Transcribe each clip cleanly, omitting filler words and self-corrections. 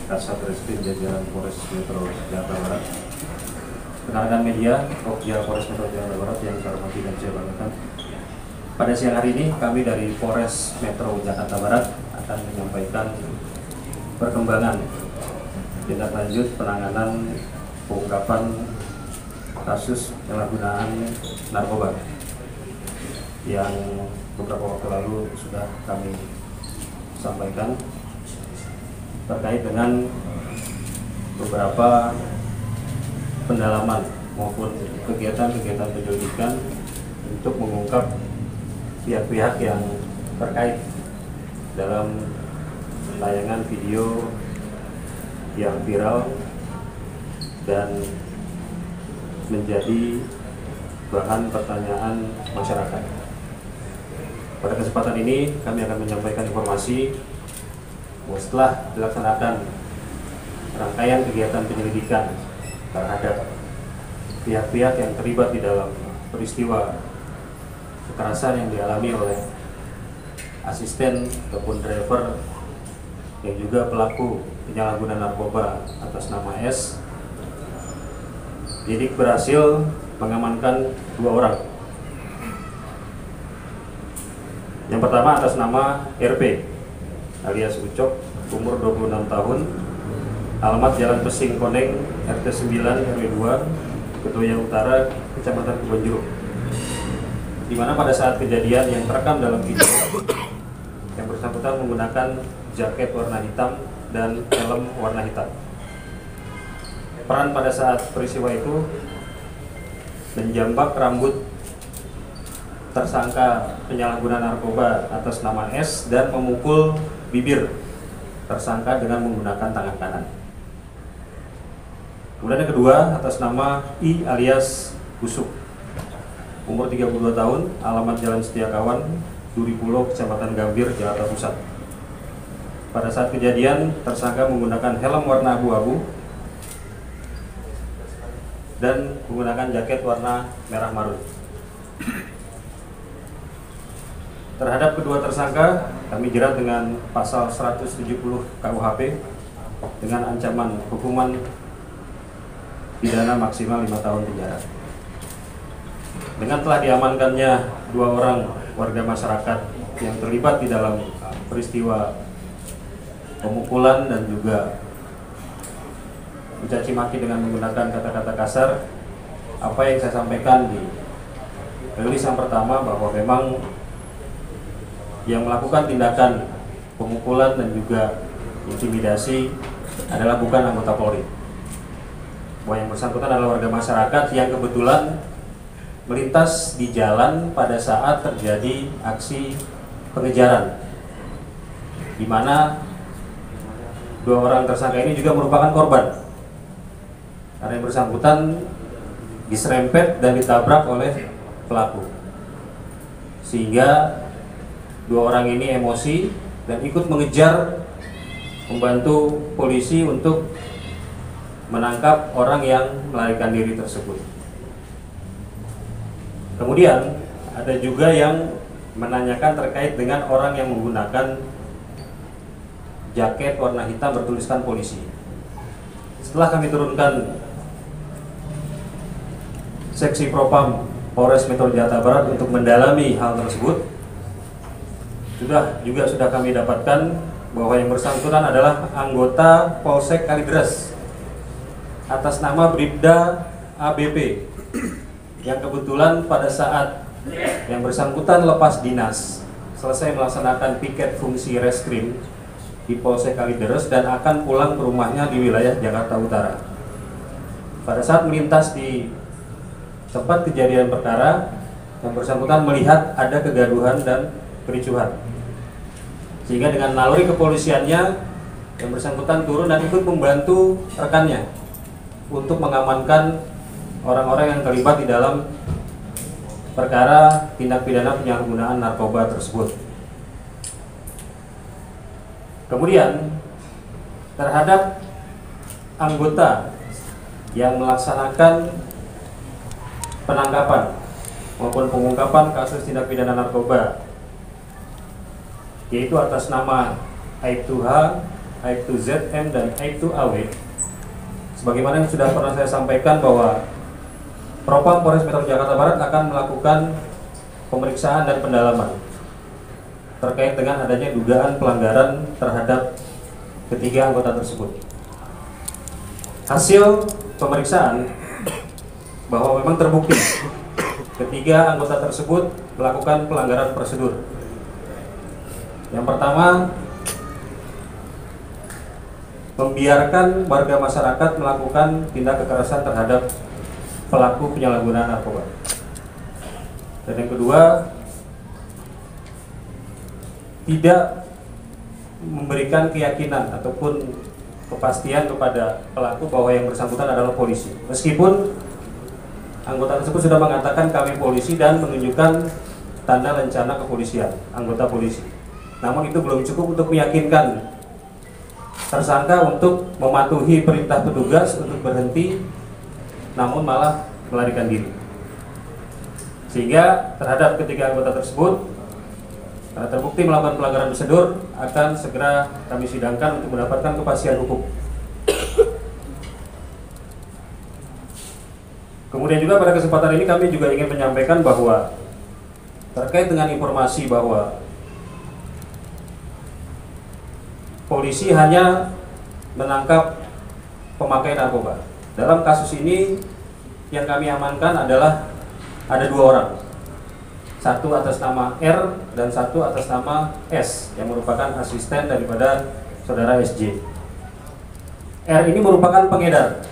Kasat-Reskrim jajaran Polres Metro Jakarta Barat, rekan-rekan media, Okja Polres Metro Jakarta Barat yang saya hormati dan saya banggakan. Pada siang hari ini kami dari Polres Metro Jakarta Barat akan menyampaikan perkembangan tindak lanjut penanganan pengungkapan kasus penyalahgunaan narkoba yang beberapa waktu lalu sudah kami sampaikan terkait dengan beberapa pendalaman maupun kegiatan-kegiatan penyelidikan untuk mengungkap pihak-pihak yang terkait dalam tayangan video yang viral dan menjadi bahan pertanyaan masyarakat. Pada kesempatan ini kami akan menyampaikan informasi bahwa setelah dilaksanakan rangkaian kegiatan penyelidikan terhadap pihak-pihak yang terlibat di dalam peristiwa kekerasan yang dialami oleh asisten ataupun driver yang juga pelaku penyalahgunaan narkoba atas nama S, penyidik berhasil mengamankan 2 orang. Yang pertama atas nama RP alias Ucok, umur 26 tahun, alamat Jalan Pesing Koneng, RT 9 RW 2, Kedoya Utara, Kecamatan Kebonjeruk. Di mana pada saat kejadian yang terekam dalam video, yang bersangkutan menggunakan jaket warna hitam dan helm warna hitam. Peran pada saat peristiwa itu menjambak rambut tersangka penyalahgunaan narkoba atas nama S dan memukul bibir tersangka dengan menggunakan tangan kanan. Kemudian yang kedua atas nama I alias Busuk, umur 32 tahun, alamat Jalan Setiakawan, Duri Pulo, Kecamatan Gambir, Jakarta Pusat. Pada saat kejadian, tersangka menggunakan helm warna abu-abu dan menggunakan jaket warna merah marun. Terhadap kedua tersangka, kami jerat dengan pasal 170 KUHP dengan ancaman hukuman pidana maksimal 5 tahun penjara. Dengan telah diamankannya 2 orang warga masyarakat yang terlibat di dalam peristiwa pemukulan dan juga mencaci maki dengan menggunakan kata-kata kasar, apa yang saya sampaikan di rilis yang pertama bahwa memang yang melakukan tindakan pemukulan dan juga intimidasi adalah bukan anggota Polri. Bahwa yang bersangkutan adalah warga masyarakat yang kebetulan melintas di jalan pada saat terjadi aksi pengejaran, di mana 2 orang tersangka ini juga merupakan korban karena yang bersangkutan diserempet dan ditabrak oleh pelaku, sehingga 2 orang ini emosi dan ikut mengejar, membantu polisi untuk menangkap orang yang melarikan diri tersebut. Kemudian ada juga yang menanyakan terkait dengan orang yang menggunakan jaket warna hitam bertuliskan polisi. Setelah kami turunkan Seksi Propam Polres Metro Jakarta Barat untuk mendalami hal tersebut, sudah kami dapatkan bahwa yang bersangkutan adalah anggota Polsek Kalideres atas nama Bribda ABP, yang kebetulan pada saat yang bersangkutan lepas dinas selesai melaksanakan piket fungsi reskrim di Polsek Kalideres dan akan pulang ke rumahnya di wilayah Jakarta Utara. Pada saat melintas di tempat kejadian perkara, yang bersangkutan melihat ada kegaduhan dan kericuhan, sehingga dengan naluri kepolisiannya yang bersangkutan turun dan ikut membantu rekannya untuk mengamankan orang-orang yang terlibat di dalam perkara tindak pidana penyalahgunaan narkoba tersebut. Kemudian terhadap anggota yang melaksanakan penangkapan maupun pengungkapan kasus tindak pidana narkoba, yaitu atas nama Aibtuha Aibtu ZM dan Aibtu AW. Sebagaimana yang sudah pernah saya sampaikan bahwa Propam Polres Metro Jakarta Barat akan melakukan pemeriksaan dan pendalaman terkait dengan adanya dugaan pelanggaran terhadap ketiga anggota tersebut. Hasil pemeriksaan bahwa memang terbukti ketiga anggota tersebut melakukan pelanggaran prosedur. Yang pertama, membiarkan warga masyarakat melakukan tindak kekerasan terhadap pelaku penyalahgunaan narkoba. Dan yang kedua, tidak memberikan keyakinan ataupun kepastian kepada pelaku bahwa yang bersangkutan adalah polisi. Meskipun anggota tersebut sudah mengatakan kami polisi dan menunjukkan tanda lencana kepolisian, anggota polisi. Namun itu belum cukup untuk meyakinkan tersangka untuk mematuhi perintah petugas untuk berhenti, namun malah melarikan diri. Sehingga terhadap ketiga anggota tersebut, karena terbukti melakukan pelanggaran prosedur, akan segera kami sidangkan untuk mendapatkan kepastian hukum. Kemudian juga pada kesempatan ini kami juga ingin menyampaikan bahwa terkait dengan informasi bahwa polisi hanya menangkap pemakai narkoba. Dalam kasus ini yang kami amankan adalah ada 2 orang. Satu atas nama R dan satu atas nama S yang merupakan asisten daripada saudara SJ. R ini merupakan pengedar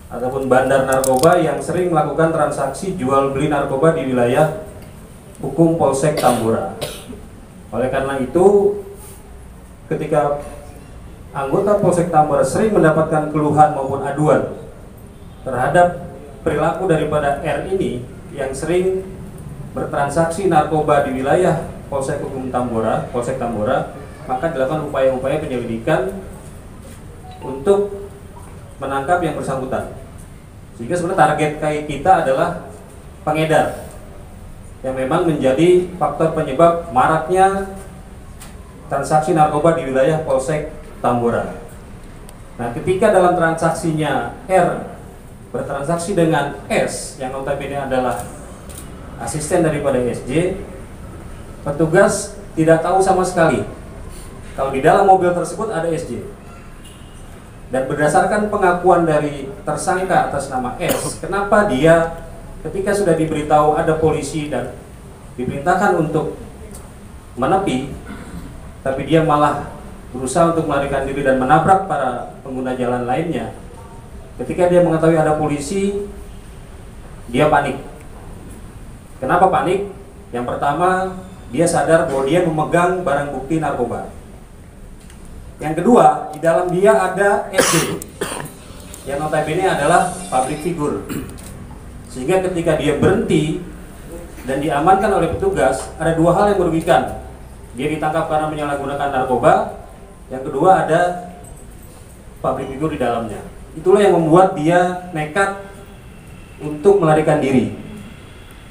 ataupun bandar narkoba yang sering melakukan transaksi jual beli narkoba di wilayah hukum Polsek Tambora. Oleh karena itu, ketika anggota Polsek Tambora sering mendapatkan keluhan maupun aduan terhadap perilaku daripada R ini yang sering bertransaksi narkoba di wilayah Polsek Hukum Tambora, Polsek Tambora, maka dilakukan upaya-upaya penyelidikan untuk menangkap yang bersangkutan. Sehingga sebenarnya target kita adalah pengedar yang memang menjadi faktor penyebab maraknya transaksi narkoba di wilayah Polsek Tambora. Nah, ketika dalam transaksinya R bertransaksi dengan S yang notabene adalah asisten daripada SJ, petugas tidak tahu sama sekali kalau di dalam mobil tersebut ada SJ. Dan berdasarkan pengakuan dari tersangka atas nama S, kenapa dia ketika sudah diberitahu ada polisi dan diperintahkan untuk menepi, tapi dia malah berusaha untuk melarikan diri dan menabrak para pengguna jalan lainnya. Ketika dia mengetahui ada polisi, dia panik. Kenapa panik? Yang pertama, dia sadar bahwa dia memegang barang bukti narkoba. Yang kedua, di dalam dia ada SJ yang notabene adalah public figure. Sehingga ketika dia berhenti dan diamankan oleh petugas, ada 2 hal yang merugikan. Dia ditangkap karena menyalahgunakan narkoba. Yang kedua, ada public figure di dalamnya. Itulah yang membuat dia nekat untuk melarikan diri,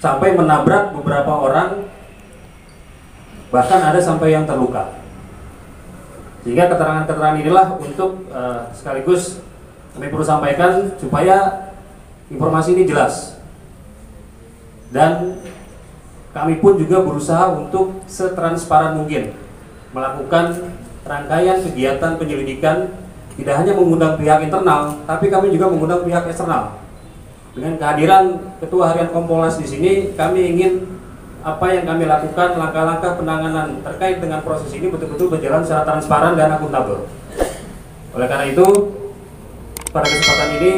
sampai menabrak beberapa orang, bahkan ada sampai yang terluka. Sehingga keterangan-keterangan inilah untuk sekaligus kami perlu sampaikan supaya informasi ini jelas. Dan kami pun juga berusaha untuk setransparan mungkin melakukan rangkaian kegiatan penyelidikan, tidak hanya mengundang pihak internal, tapi kami juga mengundang pihak eksternal. Dengan kehadiran Ketua Harian Kompolnas di sini, kami ingin apa yang kami lakukan, langkah-langkah penanganan terkait dengan proses ini betul-betul berjalan secara transparan dan akuntabel. Oleh karena itu, pada kesempatan ini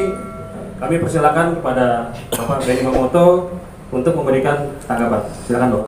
kami persilakan kepada Bapak Benny Mamoto untuk memberikan tanggapan. Silakan, Bapak.